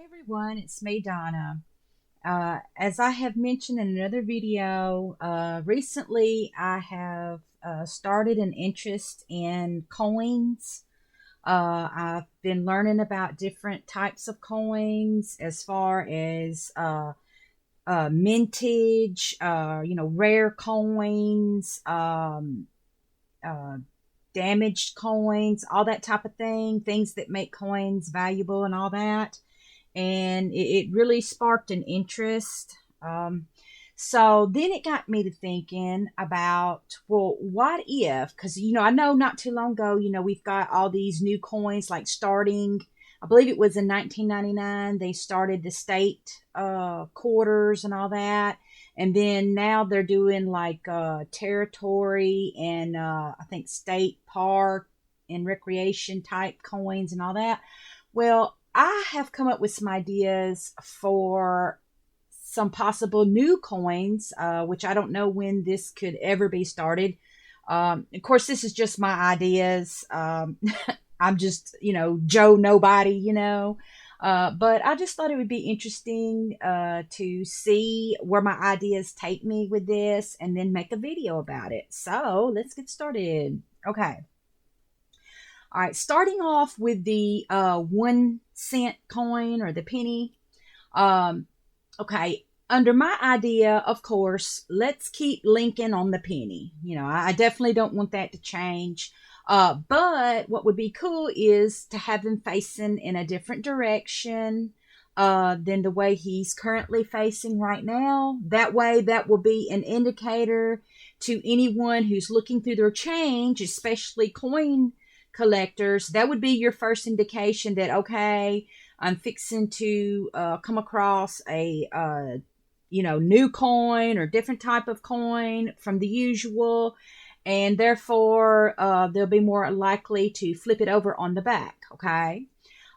Hey everyone, it's me, Donna. As I have mentioned in another video, recently I have started an interest in coins. I've been learning about different types of coins as far as mintage, rare coins, uh, damaged coins, all that type of thing, things that make coins valuable and all that. And it really sparked an interest. So then it got me to thinking about, well, what if, because, I know not too long ago, we've got all these new coins like starting, I believe it was in 1999, they started the state quarters and all that. And then now they're doing like territory and I think state park and recreation type coins and all that. Well, I have come up with some ideas for some possible new coins, which I don't know when this could ever be started. Of course, this is just my ideas. I'm just, Joe Nobody, but I just thought it would be interesting to see where my ideas take me with this and then make a video about it. So let's get started. Okay. All right, starting off with the 1 cent coin or the penny. Um, okay, under my idea, of course, let's keep Lincoln on the penny. I definitely don't want that to change. But what would be cool is to have him facing in a different direction than the way he's currently facing right now. That way, that will be an indicator to anyone who's looking through their change, especially coin collectors. That would be your first indication that, okay, I'm fixing to come across a new coin or different type of coin from the usual, and therefore they'll be more likely to flip it over on the back. Okay.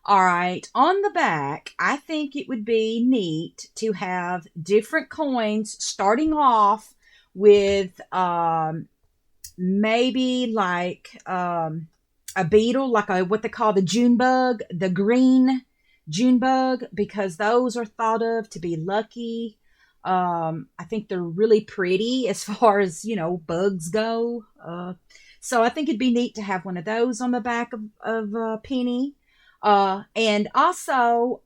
All right, on the back, I think it would be neat to have different coins starting off with maybe like a beetle, like what they call the June bug, the green June bug, because those are thought of to be lucky. I think they're really pretty as far as, bugs go. So I think it'd be neat to have one of those on the back of Penny. And also,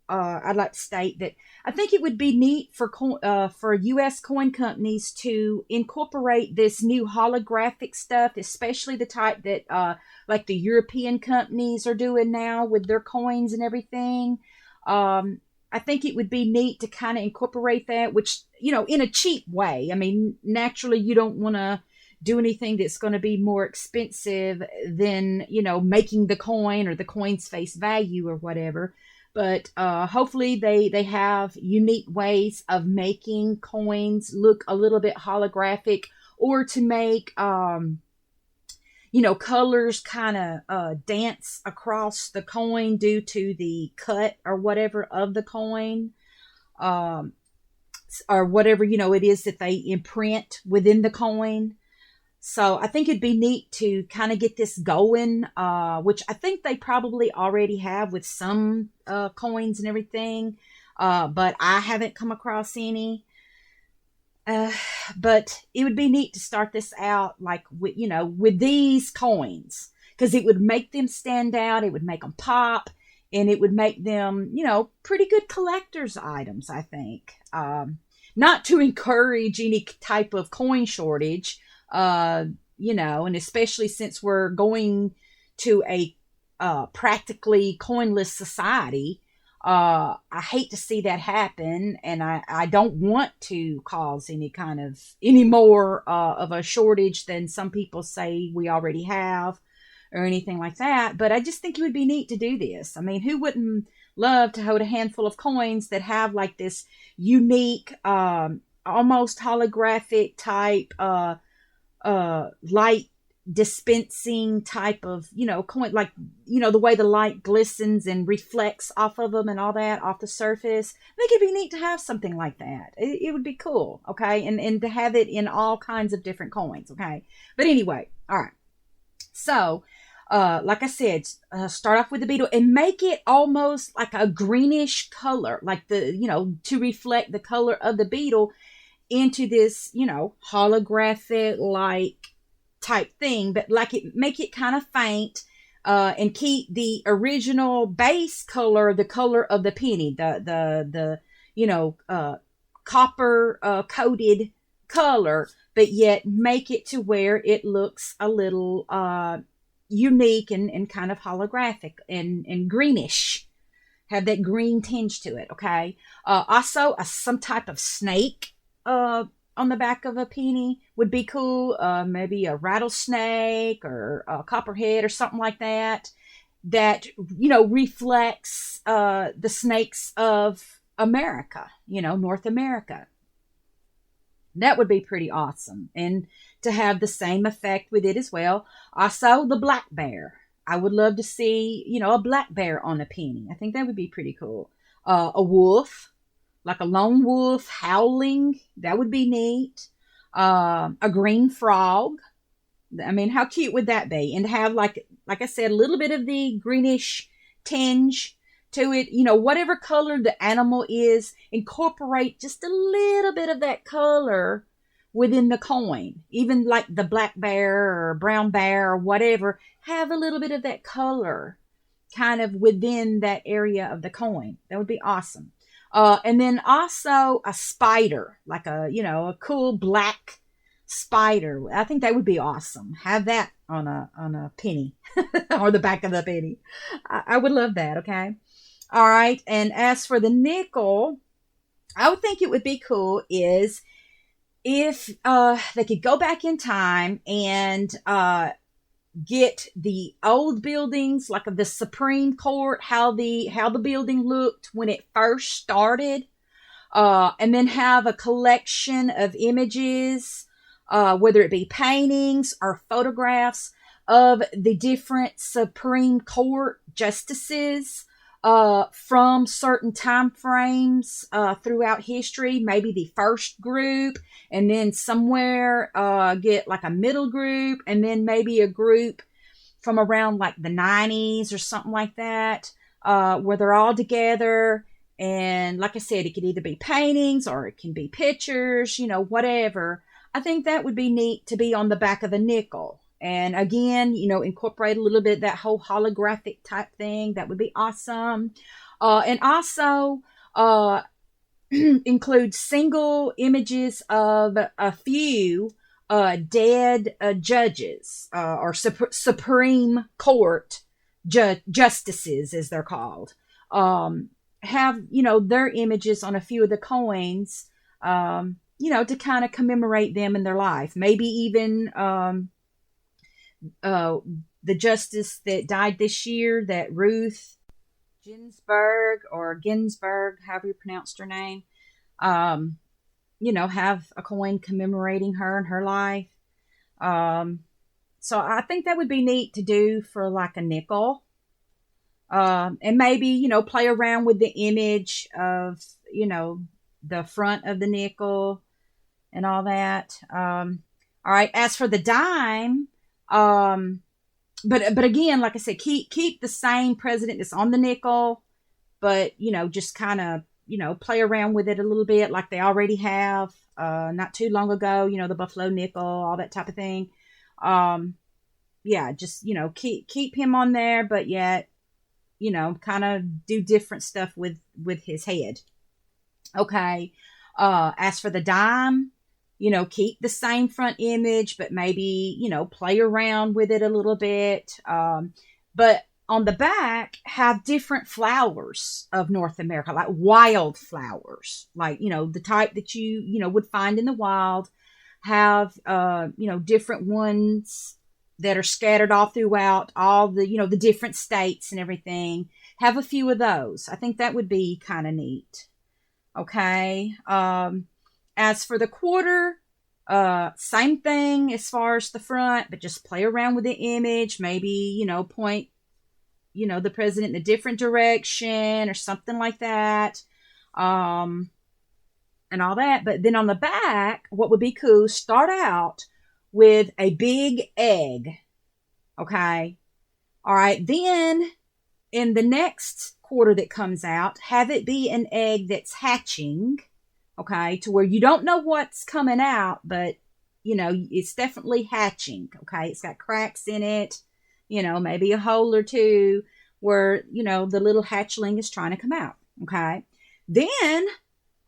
I'd like to state that I think it would be neat for U.S. coin companies to incorporate this new holographic stuff, especially the type that like the European companies are doing now with their coins and everything. I think it would be neat to kind of incorporate that, which, in a cheap way. I mean, naturally, you don't want to do anything that's going to be more expensive than, making the coin or the coin's face value or whatever. But hopefully they have unique ways of making coins look a little bit holographic, or to make colors kind of dance across the coin due to the cut or whatever of the coin, or whatever, it is that they imprint within the coin. So I think it'd be neat to kind of get this going, which I think they probably already have with some coins and everything, but I haven't come across any. Uh, but it would be neat to start this out like with these coins, because it would make them stand out, it would make them pop, and it would make them, pretty good collector's items, I think. Not to encourage any type of coin shortage, and especially since we're going to a practically coinless society. I hate to see that happen, and I don't want to cause any more of a shortage than some people say we already have, or anything like that. But I just think it would be neat to do this. I mean, who wouldn't love to hold a handful of coins that have like this unique, almost holographic type, light dispensing type of, coin, like, the way the light glistens and reflects off of them and all that off the surface. I think it'd be neat to have something like that. It would be cool. Okay. And to have it in all kinds of different coins. Okay. But anyway, all right. So, Like I said, start off with the beetle and make it almost like a greenish color, like to reflect the color of the beetle into this, holographic like type thing, but make it kind of faint, and keep the original base color, the color of the penny, the copper coated color, but yet make it to where it looks a little unique and kind of holographic and greenish. Have that green tinge to it, okay? Also, some type of snake on the back of a penny would be cool. Maybe a rattlesnake or a copperhead or something like that. That reflects the snakes of America, North America. That would be pretty awesome. And to have the same effect with it as well. Also, the black bear. I would love to see, a black bear on a penny. I think that would be pretty cool. A wolf, like a lone wolf howling. That would be neat. A green frog. I mean, how cute would that be? And have, like I said, a little bit of the greenish tinge to it. Whatever color the animal is, incorporate just a little bit of that color within the coin. Even like the black bear or brown bear or whatever, have a little bit of that color kind of within that area of the coin. That would be awesome. And then also a spider, like a cool black spider. I think that would be awesome. Have that on a penny or the back of the penny. I would love that. Okay. All right. And as for the nickel, I would think it would be cool is if they could go back in time and get the old buildings, like of the Supreme Court, how the building looked when it first started, and then have a collection of images, whether it be paintings or photographs of the different Supreme Court justices from certain time frames throughout history. Maybe the first group, and then somewhere get like a middle group, and then maybe a group from around like the 90s or something like that, where they're all together. And like I said, it could either be paintings or it can be pictures, whatever. I think that would be neat to be on the back of a nickel. And again, incorporate a little bit that whole holographic type thing. That would be awesome. And also include single images of a few dead judges or Supreme Court justices, as they're called. Have, their images on a few of the coins, to kind of commemorate them in their life. Maybe even the justice that died this year, that Ruth Ginsburg or Ginsburg, however you pronounced her name, have a coin commemorating her and her life. So I think that would be neat to do for like a nickel. And maybe, play around with the image of, the front of the nickel and all that. All right. As for the dime, but again, like I said, keep the same president that's on the nickel, but just kind of play around with it a little bit, like they already have not too long ago. The Buffalo nickel, all that type of thing. Yeah, just keep him on there, but yet kind of do different stuff with his head. Okay. As for the dime, keep the same front image, but maybe, play around with it a little bit. But on the back, have different flowers of North America, like wild flowers, like, the type that you would find in the wild. Have, different ones that are scattered all throughout all the, the different states and everything. Have a few of those. I think that would be kind of neat. Okay. As for the quarter, same thing as far as the front, but just play around with the image. Maybe, point, the president in a different direction or something like that. And all that. But then on the back, what would be cool, start out with a big egg. Okay. All right. Then in the next quarter that comes out, have it be an egg that's hatching, okay, to where you don't know what's coming out, but it's definitely hatching, okay? It's got cracks in it, maybe a hole or two where, the little hatchling is trying to come out, okay? Then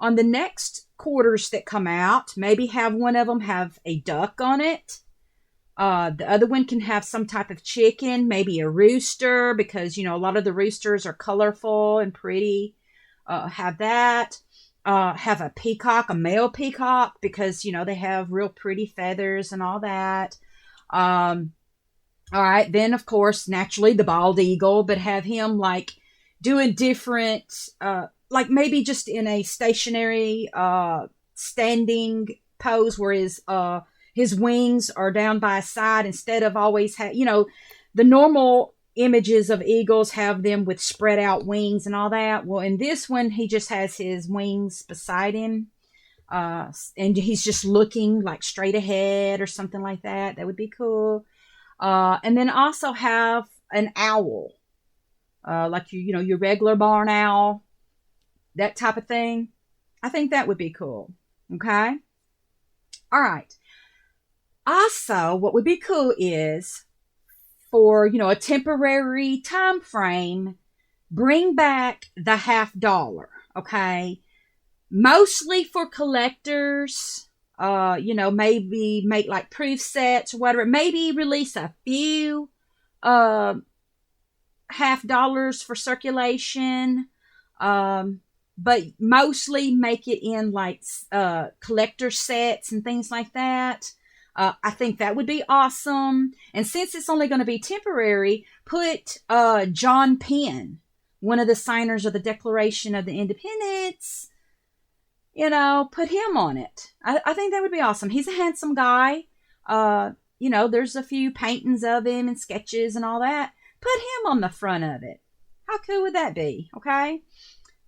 on the next quarters that come out, maybe have one of them have a duck on it. The other one can have some type of chicken, maybe a rooster, because, a lot of the roosters are colorful and pretty. Have that. Have a peacock, a male peacock, because, they have real pretty feathers and all that. All right. Then, of course, naturally the bald eagle, but have him like doing different, like maybe just in a stationary, standing pose where his wings are down by his side instead of always the normal images of eagles have them with spread out wings and all that. Well, in this one, he just has his wings beside him. And he's just looking like straight ahead or something like that. That would be cool. And then also have an owl, like your regular barn owl, that type of thing. I think that would be cool. Okay. All right. Also, what would be cool is for, a temporary time frame, bring back the $50, okay? Mostly for collectors, maybe make like proof sets or whatever. Maybe release a few $50 for circulation, but mostly make it in like collector sets and things like that. I think that would be awesome. And since it's only going to be temporary, put John Penn, one of the signers of the Declaration of the Independence, put him on it. I think that would be awesome. He's a handsome guy. There's a few paintings of him and sketches and all that. Put him on the front of it. How cool would that be? Okay.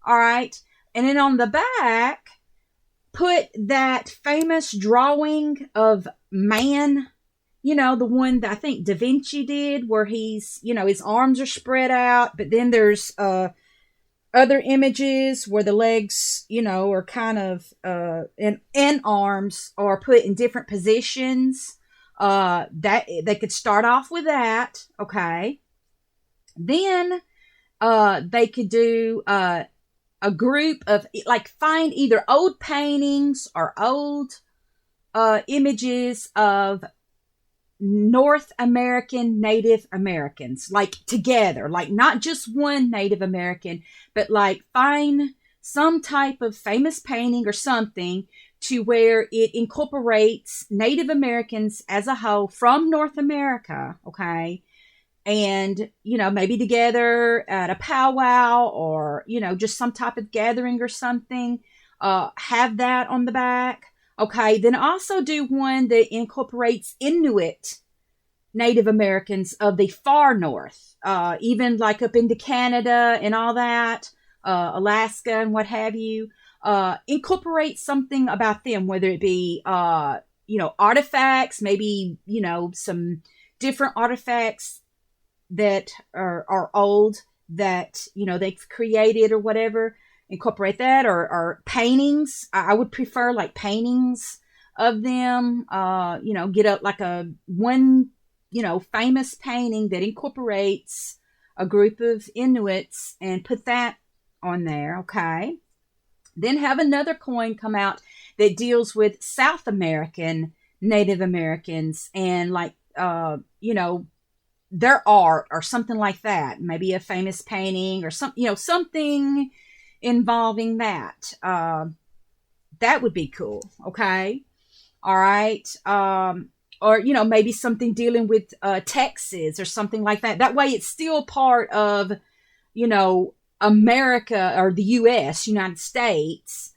All right. And then on the back, put that famous drawing of man, the one that I think Da Vinci did, where he's, his arms are spread out, but then there's other images where the legs, are kind of and arms are put in different positions. That they could start off with that, okay. Then they could do a group of, like, find either old paintings or old images of North American Native Americans, like together, like not just one Native American, but like find some type of famous painting or something to where it incorporates Native Americans as a whole from North America, okay? And, maybe together at a powwow or, just some type of gathering or something, have that on the back. Okay, then also do one that incorporates Inuit Native Americans of the far north, even like up into Canada and all that, Alaska and what have you. Incorporate something about them, whether it be, artifacts, maybe, some different artifacts that are old that, they've created or whatever. Incorporate that, or paintings. I would prefer like paintings of them, get up like a one, famous painting that incorporates a group of Inuits and put that on there. Okay. Then have another coin come out that deals with South American Native Americans and like, their art or something like that. Maybe a famous painting or something involving that. That would be cool. Okay. All right. Or, maybe something dealing with Texas or something like that. That way it's still part of, America or the U.S., United States.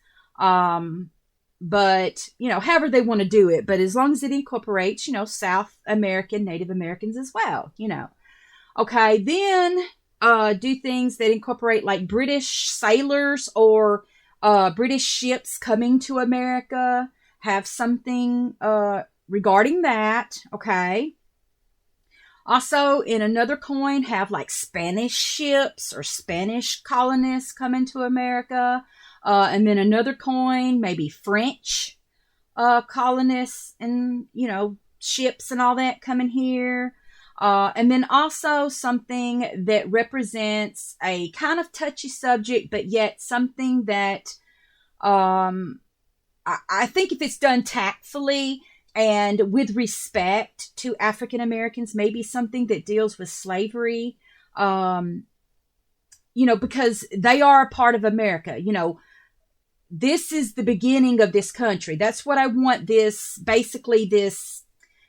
But, however they want to do it. But as long as it incorporates, South American, Native Americans as well, Okay. Then do things that incorporate like British sailors or British ships coming to America. Have something regarding that. Okay. Also, in another coin, have like Spanish ships or Spanish colonists coming to America. And then another coin, maybe French colonists and, ships and all that coming here. And then also something that represents a kind of touchy subject, but yet something that I think if it's done tactfully and with respect to African Americans, maybe something that deals with slavery, because they are a part of America. This is the beginning of this country. That's what I want this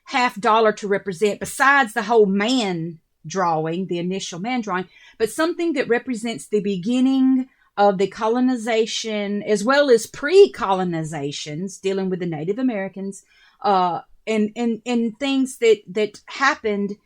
$half to represent, besides the whole man drawing, the initial man drawing, but something that represents the beginning of the colonization as well as pre-colonizations dealing with the Native Americans, and things that happened,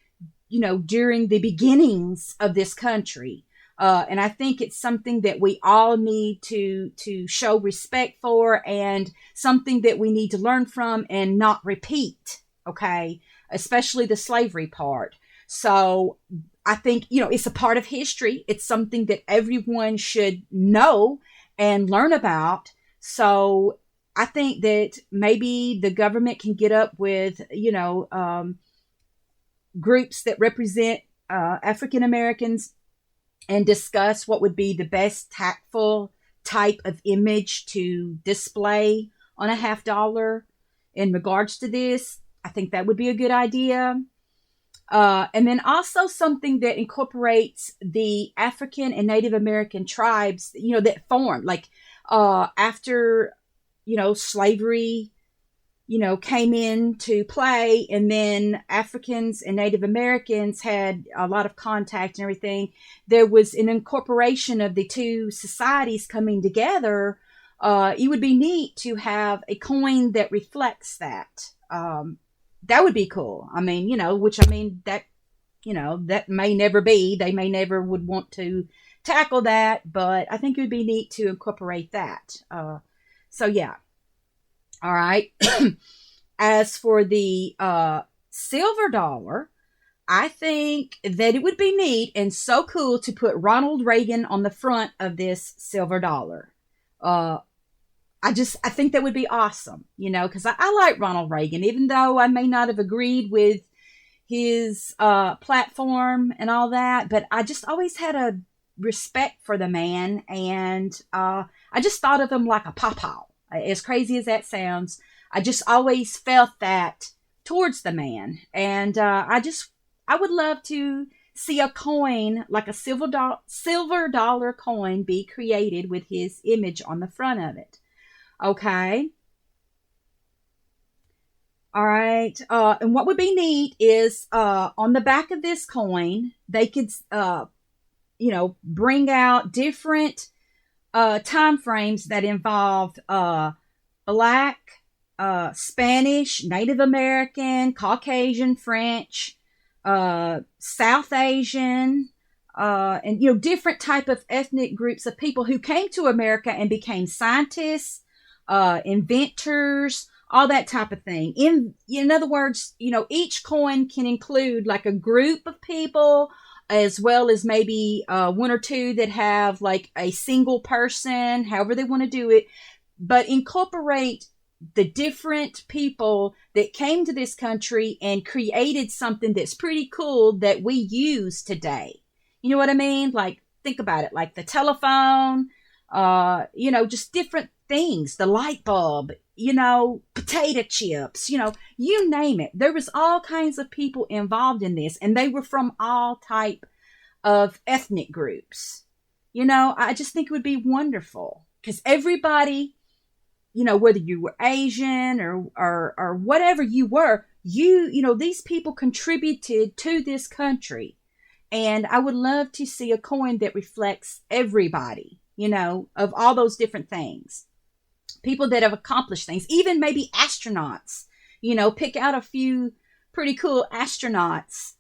during the beginnings of this country. And I think it's something that we all need to show respect for, and something that we need to learn from and not repeat. Okay, especially the slavery part. So I think, it's a part of history. It's something that everyone should know and learn about. So I think that maybe the government can get up with, groups that represent African Americans and discuss what would be the best tactful type of image to display on a $half in regards to this. I think that would be a good idea. And then also something that incorporates the African and Native American tribes, that formed like after, slavery, came into play, and then Africans and Native Americans had a lot of contact and everything. There was an incorporation of the two societies coming together. It would be neat to have a coin that reflects that. That would be cool. I mean, that may never be. They may never would want to tackle that, but I think it would be neat to incorporate that. So yeah. All right. As for the silver dollar, I think that it would be neat and so cool to put Ronald Reagan on the front of this silver dollar. I think that would be awesome, because I like Ronald Reagan, even though I may not have agreed with his platform and all that, but I just always had a respect for the man, and I just thought of him like a pawpaw. As crazy as that sounds, I just always felt that towards the man, and I would love to see a coin like a silver dollar coin be created with his image on the front of it. Okay. All right. And what would be neat is on the back of this coin, they could, bring out different time frames that involve Black, Spanish, Native American, Caucasian, French, South Asian, and different type of ethnic groups of people who came to America and became scientists, inventors, all that type of thing. In other words, each coin can include like a group of people, as well as maybe one or two that have like a single person, however they want to do it, but incorporate the different people that came to this country and created something that's pretty cool that we use today. You know what I mean? Like, think about it, like the telephone, just different things, the light bulb, potato chips, you name it. There was all kinds of people involved in this, and they were from all type of ethnic groups. I just think it would be wonderful, because everybody, whether you were Asian or whatever you were, these people contributed to this country. And I would love to see a coin that reflects everybody, of all those different things. People that have accomplished things, even maybe astronauts, pick out a few pretty cool astronauts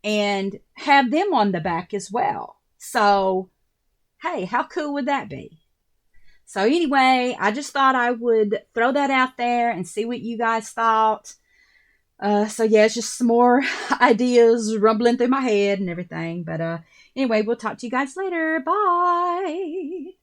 and have them on the back as well. So, hey, how cool would that be? So anyway, I just thought I would throw that out there and see what you guys thought. So yeah, it's just some more ideas rumbling through my head and everything. But anyway, we'll talk to you guys later. Bye.